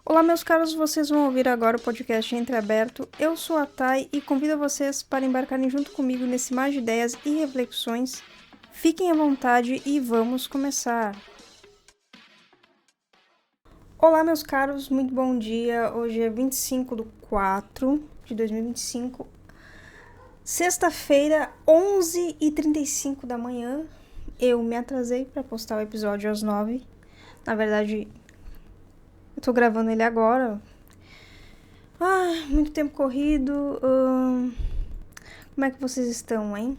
Olá, meus caros, vocês vão ouvir agora o podcast Entreaberto. Eu sou a Thay e convido vocês para embarcarem junto comigo nesse mar de ideias e reflexões. Fiquem à vontade e vamos começar. Olá, meus caros, muito bom dia. Hoje é 25/4 de 2025, sexta-feira, 11h35 da manhã. Eu me atrasei para postar o episódio às 9. Na verdade, eu tô gravando ele agora. Muito tempo corrido. Como é que vocês estão, hein?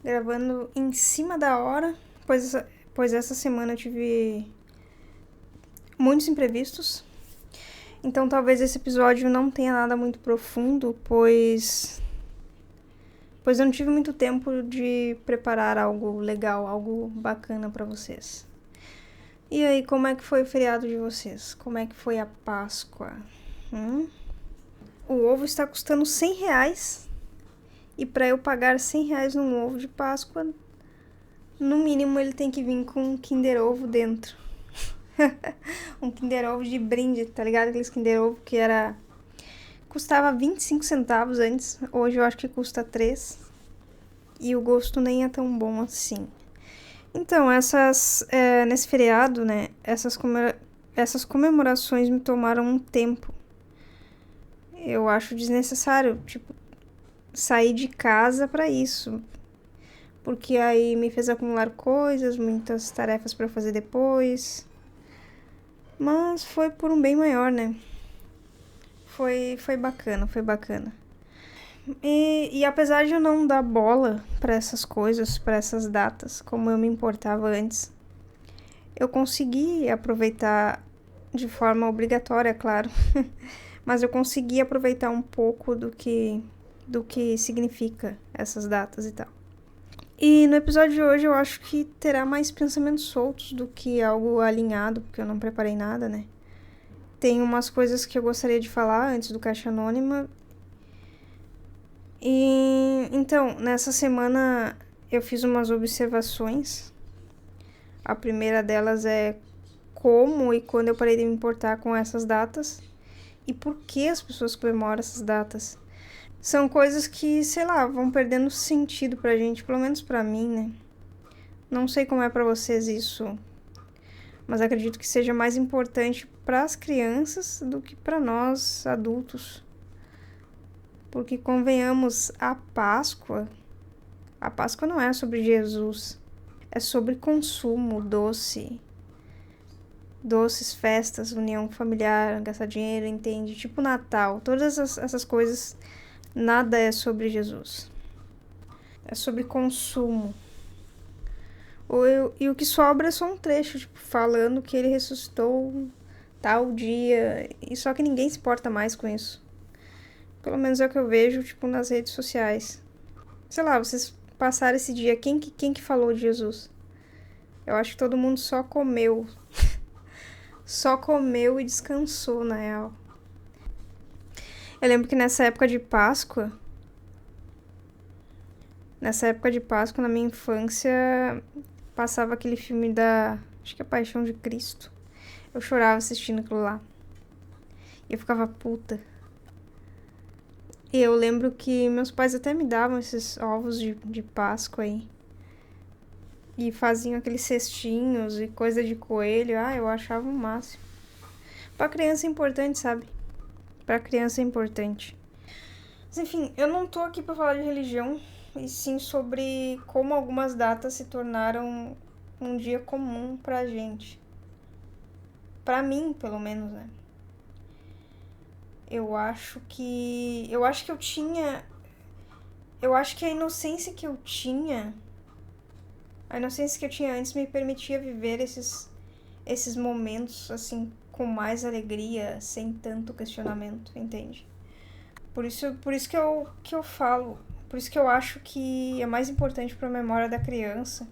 Gravando em cima da hora, pois essa semana eu tive muitos imprevistos. Então talvez esse episódio não tenha nada muito profundo, pois eu não tive muito tempo de preparar algo legal, algo bacana pra vocês. E aí, como é que foi o feriado de vocês? Como é que foi a Páscoa? O ovo está custando R$100. E para eu pagar R$100 num ovo de Páscoa, no mínimo ele tem que vir com um Kinder Ovo dentro. Um Kinder Ovo de brinde, tá ligado? Aqueles Kinder Ovo que custava 25 centavos antes. Hoje eu acho que custa 3. E o gosto nem é tão bom assim. Então, nesse feriado, né? Essas comemorações me tomaram um tempo. Eu acho desnecessário, sair de casa pra isso. Porque aí me fez acumular coisas, muitas tarefas pra fazer depois. Mas foi por um bem maior, né? Foi bacana, foi bacana. E apesar de eu não dar bola pra essas coisas, pra essas datas, como eu me importava antes, eu consegui aproveitar de forma obrigatória, claro. Mas eu consegui aproveitar um pouco do que significa essas datas e tal. E no episódio de hoje eu acho que terá mais pensamentos soltos do que algo alinhado, porque eu não preparei nada, né? Tem umas coisas que eu gostaria de falar antes do Caixa Anônima. E então, nessa semana eu fiz umas observações. A primeira delas é como e quando eu parei de me importar com essas datas e por que as pessoas comemoram essas datas. São coisas que, sei lá, vão perdendo sentido pra gente, pelo menos pra mim, né? Não sei como é pra vocês isso, mas acredito que seja mais importante pras crianças do que pra nós adultos. Porque, convenhamos, a Páscoa não é sobre Jesus, é sobre consumo, doces, festas, união familiar, gastar dinheiro, entende? Tipo Natal, todas essas coisas. Nada é sobre Jesus. É sobre consumo. E o que sobra é só um trecho, falando que ele ressuscitou tal dia. E só que ninguém se importa mais com isso. Pelo menos é o que eu vejo, nas redes sociais. Sei lá, vocês passaram esse dia, quem que falou de Jesus? Eu acho que todo mundo só comeu. Só comeu e descansou, na real. Eu lembro que nessa época de Páscoa, na minha infância, passava aquele filme acho que é Paixão de Cristo. Eu chorava assistindo aquilo lá. E eu ficava puta. E eu lembro que meus pais até me davam esses ovos de Páscoa aí. E faziam aqueles cestinhos e coisa de coelho. Eu achava o máximo. Pra criança é importante, sabe? Pra criança é importante. Mas enfim, eu não tô aqui pra falar de religião, e sim sobre como algumas datas se tornaram um dia comum pra gente. Pra mim, pelo menos, né? Eu acho que eu tinha... Eu acho que a inocência que eu tinha antes me permitia viver esses momentos, assim, com mais alegria, sem tanto questionamento, entende? Por isso que eu falo, por isso que eu acho que é mais importante para a memória da criança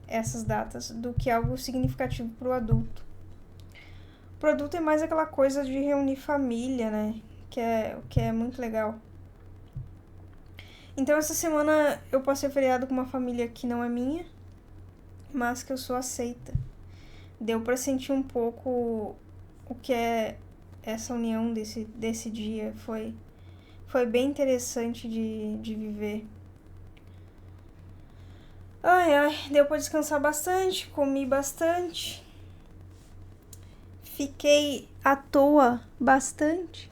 essas datas do que algo significativo para o adulto. Pro adulto é mais aquela coisa de reunir família, né? Que é muito legal. Então essa semana eu passei o feriado com uma família que não é minha, mas que eu sou aceita. Deu pra sentir um pouco o que é essa união desse dia. Foi bem interessante de viver. Deu pra descansar bastante, comi bastante. Fiquei à toa bastante.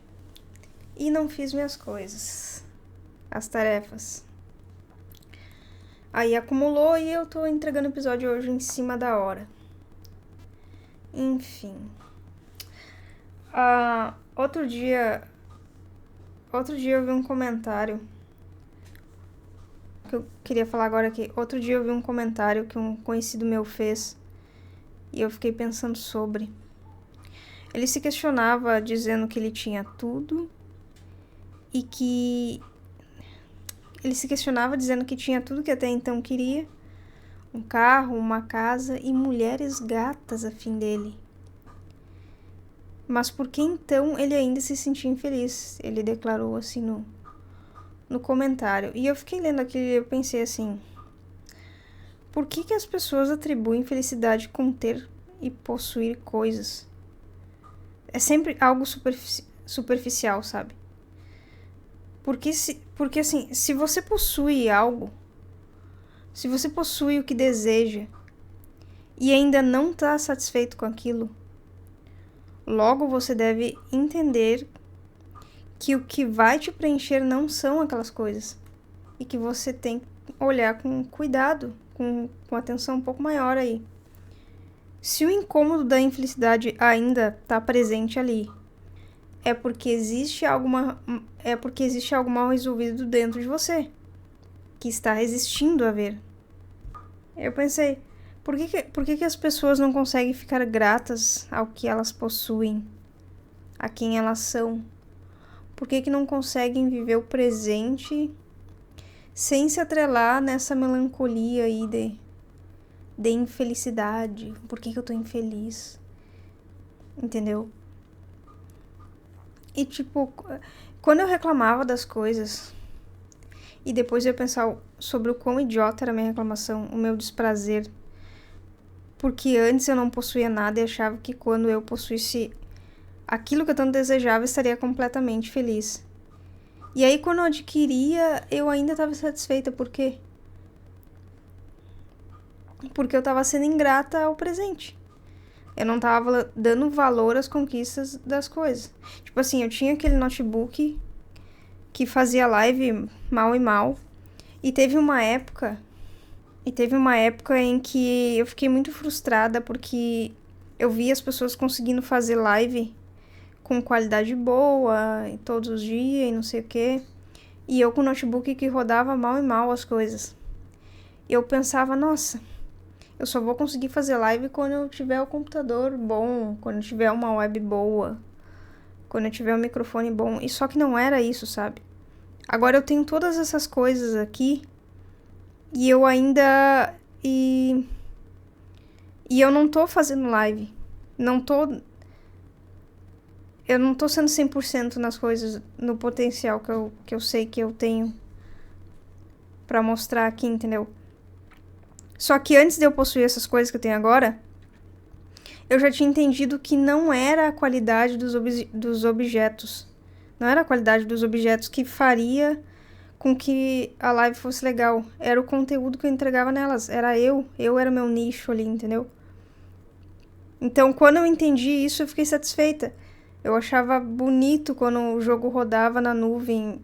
E não fiz minhas coisas. As tarefas. Aí acumulou e eu tô entregando o episódio hoje em cima da hora. Enfim. Outro dia eu vi um comentário que eu queria falar agora aqui. Outro dia eu vi um comentário que um conhecido meu fez e eu fiquei pensando sobre. Ele se questionava dizendo que ele tinha tudo e que... Ele se questionava dizendo que tinha tudo que até então queria. Um carro, uma casa e mulheres gatas a fim dele. Mas por que então ele ainda se sentia infeliz? Ele declarou assim no comentário. E eu fiquei lendo aquilo e eu pensei assim... Por que as pessoas atribuem felicidade com ter e possuir coisas? É sempre algo superficial, sabe? Porque assim, se você possui algo, se você possui o que deseja e ainda não está satisfeito com aquilo, logo você deve entender que o que vai te preencher não são aquelas coisas e que você tem que olhar com cuidado, com atenção um pouco maior aí. Se o incômodo da infelicidade ainda está presente ali, é porque existe algo mal resolvido dentro de você, que está resistindo a ver. Eu pensei, por que as pessoas não conseguem ficar gratas ao que elas possuem, a quem elas são? Por que não conseguem viver o presente sem se atrelar nessa melancolia aí de infelicidade? Por que eu tô infeliz? Entendeu? E tipo, quando eu reclamava das coisas e depois eu ia pensar sobre o quão idiota era a minha reclamação, o meu desprazer, porque antes eu não possuía nada e achava que quando eu possuísse aquilo que eu tanto desejava, estaria completamente feliz. E aí quando eu adquiria, eu ainda estava satisfeita. Por quê? Porque eu estava sendo ingrata ao presente. Eu não tava dando valor às conquistas das coisas. Tipo assim, eu tinha aquele notebook que fazia live mal e mal. E teve uma época em que eu fiquei muito frustrada porque eu via as pessoas conseguindo fazer live com qualidade boa, todos os dias e não sei o quê. E eu com o notebook que rodava mal e mal as coisas. E eu pensava, nossa, eu só vou conseguir fazer live quando eu tiver o computador bom, quando eu tiver uma web boa, quando eu tiver um microfone bom. E só que não era isso, sabe? Agora eu tenho todas essas coisas aqui e eu ainda... E eu não tô fazendo live. Eu não tô sendo 100% nas coisas, no potencial que eu sei que eu tenho pra mostrar aqui, entendeu? Só que antes de eu possuir essas coisas que eu tenho agora, eu já tinha entendido que não era a qualidade dos objetos. Não era a qualidade dos objetos que faria com que a live fosse legal. Era o conteúdo que eu entregava nelas. Era eu era o meu nicho ali, entendeu? Então, quando eu entendi isso, eu fiquei satisfeita. Eu achava bonito quando o jogo rodava na nuvem,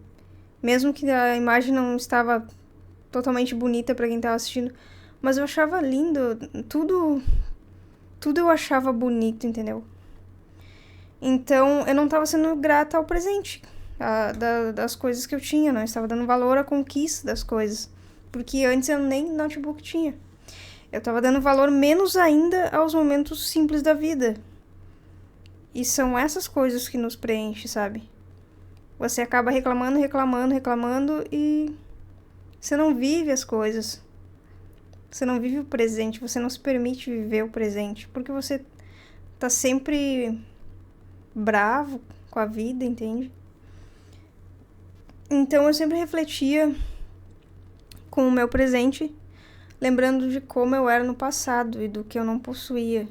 mesmo que a imagem não estava totalmente bonita para quem estava assistindo, mas eu achava lindo, tudo eu achava bonito, entendeu? Então, eu não estava sendo grata ao presente, das coisas que eu tinha, não estava dando valor à conquista das coisas, porque antes eu nem notebook tinha. Eu estava dando valor menos ainda aos momentos simples da vida. E são essas coisas que nos preenchem, sabe? Você acaba reclamando e você não vive as coisas. Você não vive o presente, você não se permite viver o presente, porque você tá sempre bravo com a vida, entende? Então eu sempre refletia com o meu presente, lembrando de como eu era no passado e do que eu não possuía.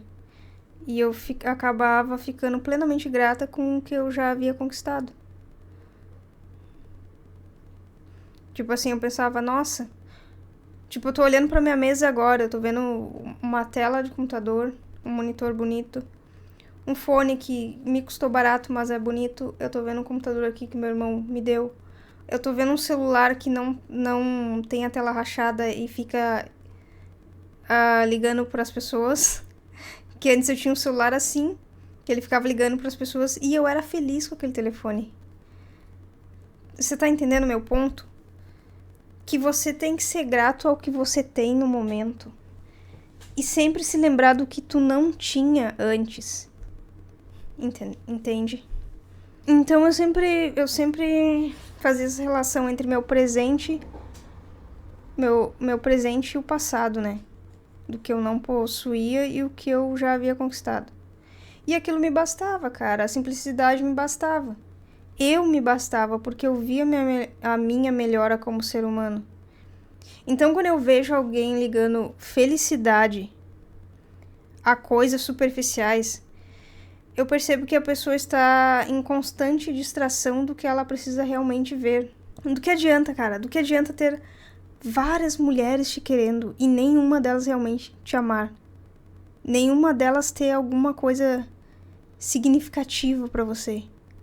E eu acabava ficando plenamente grata com o que eu já havia conquistado. Tipo assim, eu pensava, nossa... Tipo, eu tô olhando pra minha mesa agora, eu tô vendo uma tela de computador, um monitor bonito, um fone que me custou barato, mas é bonito. Eu tô vendo um computador aqui que meu irmão me deu. Eu tô vendo um celular que não tem a tela rachada e fica ligando pras pessoas. Que antes eu tinha um celular assim, que ele ficava ligando pras pessoas e eu era feliz com aquele telefone. Você tá entendendo meu ponto? Que você tem que ser grato ao que você tem no momento. E sempre se lembrar do que tu não tinha antes. Entende? Então eu sempre fazia essa relação entre meu presente e o passado, né? Do que eu não possuía e o que eu já havia conquistado. E aquilo me bastava, cara. A simplicidade me bastava. Eu me bastava porque eu via a minha melhora como ser humano. Então, quando eu vejo alguém ligando felicidade a coisas superficiais, eu percebo que a pessoa está em constante distração do que ela precisa realmente ver. Do que adianta, cara? Do que adianta ter várias mulheres te querendo e nenhuma delas realmente te amar? Nenhuma delas ter alguma coisa significativa pra você?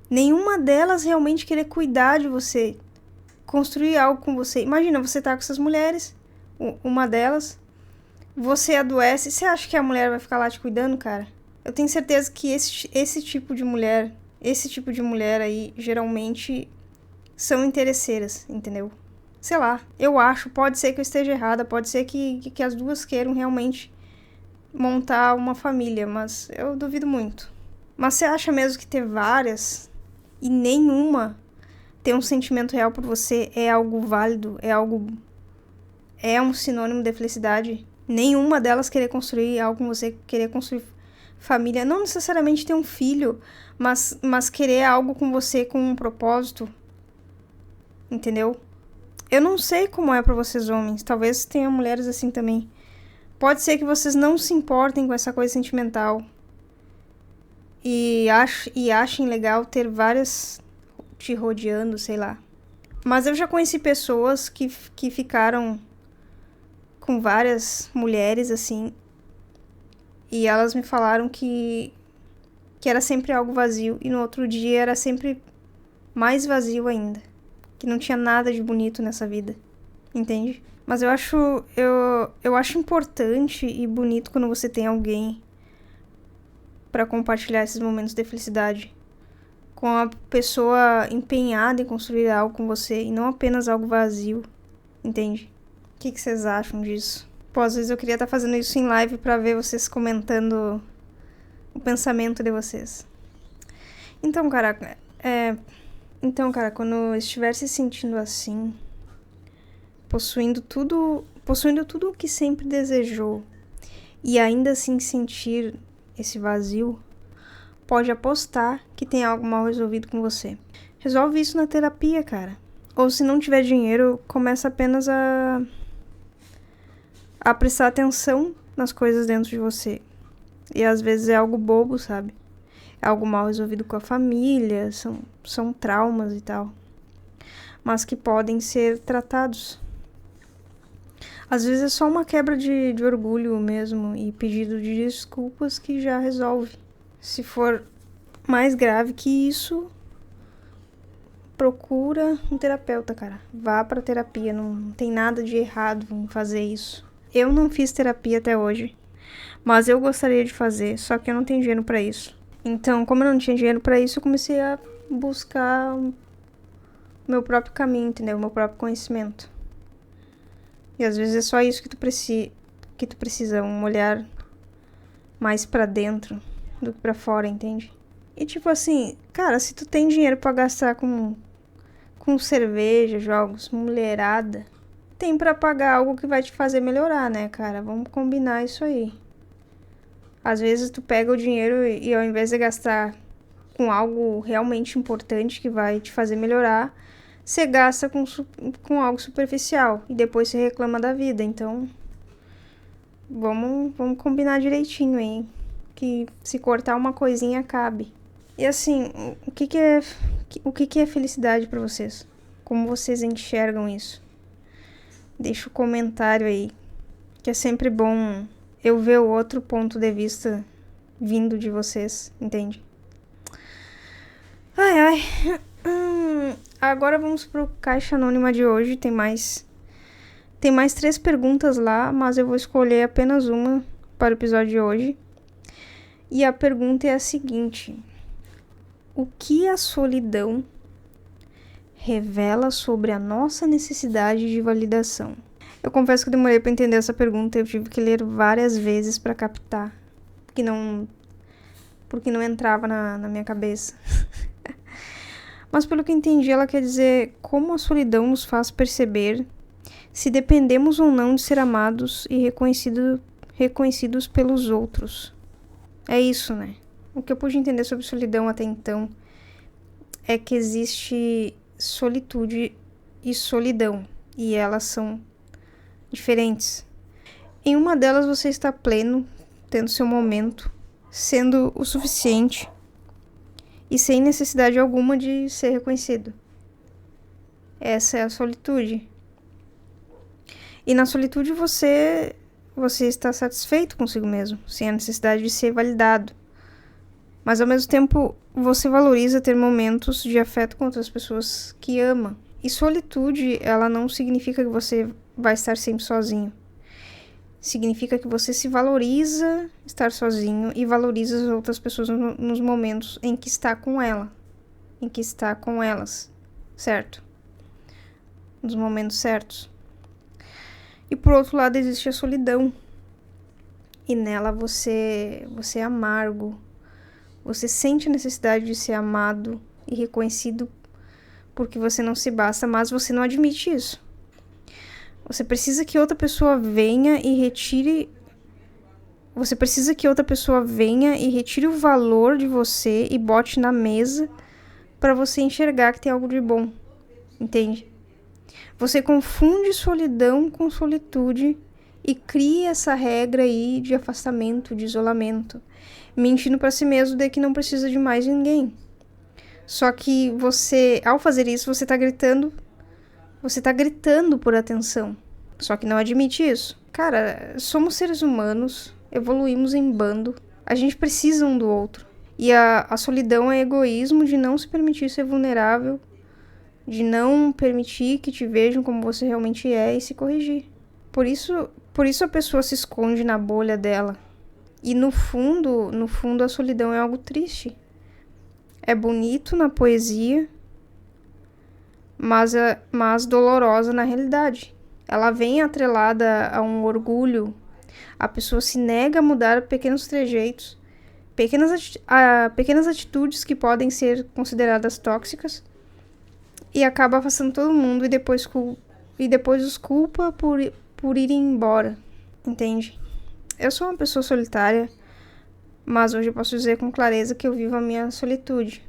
Nenhuma delas realmente querer cuidar de você, construir algo com você. Imagina, você tá com essas mulheres, uma delas, você adoece, você acha que a mulher vai ficar lá te cuidando, cara? Eu tenho certeza que esse tipo de mulher aí, geralmente, são interesseiras, entendeu? Sei lá, eu acho, pode ser que eu esteja errada, pode ser que as duas queiram realmente montar uma família, mas eu duvido muito. Mas você acha mesmo que ter várias e nenhuma ter um sentimento real por você é algo válido, é um sinônimo de felicidade? Nenhuma delas querer construir algo com você, querer construir família, não necessariamente ter um filho, mas querer algo com você com um propósito, entendeu? Eu não sei como é pra vocês homens, talvez tenha mulheres assim também. Pode ser que vocês não se importem com essa coisa sentimental e achem legal ter várias te rodeando, sei lá. Mas eu já conheci pessoas que ficaram com várias mulheres, assim, e elas me falaram que era sempre algo vazio, e no outro dia era sempre mais vazio ainda. Que não tinha nada de bonito nessa vida, entende? Mas eu acho importante e bonito quando você tem alguém pra compartilhar esses momentos de felicidade. Com a pessoa empenhada em construir algo com você e não apenas algo vazio, entende? O que vocês acham disso? Pô, às vezes eu queria estar fazendo isso em live pra ver vocês comentando o pensamento de vocês. Então, cara, quando eu estiver se sentindo assim, possuindo tudo o que sempre desejou e ainda assim sentir esse vazio, pode apostar que tem algo mal resolvido com você. Resolve isso na terapia, cara. Ou se não tiver dinheiro, começa apenas a prestar atenção nas coisas dentro de você. E às vezes é algo bobo, sabe? É algo mal resolvido com a família, são traumas e tal. Mas que podem ser tratados. Às vezes é só uma quebra de orgulho mesmo e pedido de desculpas que já resolve. Se for mais grave que isso, procura um terapeuta, cara. Vá pra terapia, não tem nada de errado em fazer isso. Eu não fiz terapia até hoje, mas eu gostaria de fazer, só que eu não tenho dinheiro pra isso. Então, como eu não tinha dinheiro pra isso, eu comecei a buscar o meu próprio caminho, entendeu? O meu próprio conhecimento. E às vezes é só isso que tu precisa, um olhar mais pra dentro do que pra fora, entende? E tipo assim, cara, se tu tem dinheiro pra gastar com cerveja, jogos, mulherada, tem pra pagar algo que vai te fazer melhorar, né, cara? Vamos combinar isso aí. Às vezes tu pega o dinheiro e ao invés de gastar com algo realmente importante que vai te fazer melhorar, você gasta com algo superficial e depois você reclama da vida. Então, vamos combinar direitinho aí. que se cortar uma coisinha acabe. E assim, o que é felicidade pra vocês? Como vocês enxergam isso? Deixa um comentário aí, que é sempre bom eu ver o outro ponto de vista vindo de vocês, entende? Ai. Agora vamos pro Caixa Anônima de hoje. Tem mais 3 perguntas lá, mas eu vou escolher apenas uma para o episódio de hoje. E a pergunta é a seguinte: o que a solidão revela sobre a nossa necessidade de validação? Eu confesso que eu demorei para entender essa pergunta. Eu tive que ler várias vezes para captar, porque não entrava na minha cabeça. Mas pelo que entendi, ela quer dizer como a solidão nos faz perceber se dependemos ou não de ser amados e reconhecidos pelos outros. É isso, né? O que eu pude entender sobre solidão até então é que existe solitude e solidão, e elas são diferentes. Em uma delas você está pleno, tendo seu momento, sendo o suficiente e sem necessidade alguma de ser reconhecido. Essa é a solitude. E na solitude você está satisfeito consigo mesmo, sem a necessidade de ser validado. Mas ao mesmo tempo você valoriza ter momentos de afeto com outras pessoas que ama. E solitude, ela não significa que você vai estar sempre sozinho. Significa que você se valoriza estar sozinho e valoriza as outras pessoas nos momentos em que está com ela, em que está com elas, certo? Nos momentos certos. E por outro lado existe a solidão. E nela você é amargo. Você sente a necessidade de ser amado e reconhecido porque você não se basta, mas você não admite isso. Você precisa que outra pessoa venha e retire... Você precisa que outra pessoa venha e retire o valor de você e bote na mesa para você enxergar que tem algo de bom. Entende? Você confunde solidão com solitude e cria essa regra aí de afastamento, de isolamento, mentindo para si mesmo de que não precisa de mais ninguém. Só que você, ao fazer isso, você tá gritando por atenção. Só que não admite isso. Cara, somos seres humanos, evoluímos em bando, a gente precisa um do outro. E a solidão é egoísmo de não se permitir ser vulnerável, de não permitir que te vejam como você realmente é e se corrigir. Por isso a pessoa se esconde na bolha dela. E no fundo a solidão é algo triste. É bonito na poesia, mas dolorosa na realidade. Ela vem atrelada a um orgulho. A pessoa se nega a mudar pequenos trejeitos, pequenas atitudes que podem ser consideradas tóxicas, e acaba afastando todo mundo e depois os culpa por irem embora, entende? Eu sou uma pessoa solitária, mas hoje eu posso dizer com clareza que eu vivo a minha solitude.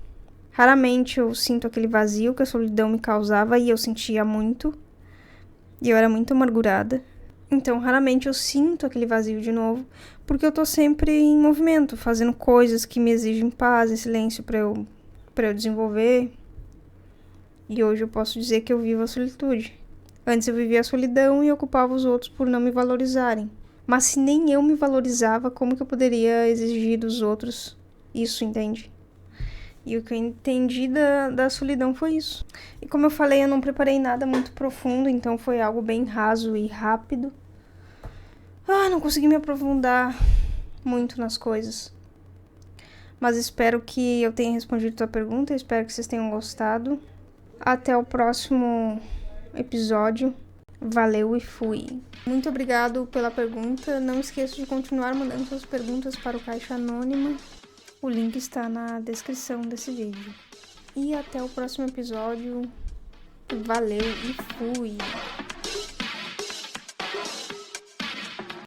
Raramente eu sinto aquele vazio que a solidão me causava, e eu sentia muito, e eu era muito amargurada. Então raramente eu sinto aquele vazio de novo, porque eu tô sempre em movimento, fazendo coisas que me exigem paz e silêncio para eu desenvolver. E hoje eu posso dizer que eu vivo a solitude. Antes eu vivia a solidão e ocupava os outros por não me valorizarem. Mas se nem eu me valorizava, como que eu poderia exigir dos outros isso, entende? E o que eu entendi da solidão foi isso. E como eu falei, eu não preparei nada muito profundo, então foi algo bem raso e rápido. Não consegui me aprofundar muito nas coisas. Mas espero que eu tenha respondido a tua pergunta, espero que vocês tenham gostado. Até o próximo episódio. Valeu e fui. Muito obrigado pela pergunta. Não esqueça de continuar mandando suas perguntas para o Caixa Anônima. O link está na descrição desse vídeo. E até o próximo episódio. Valeu e fui!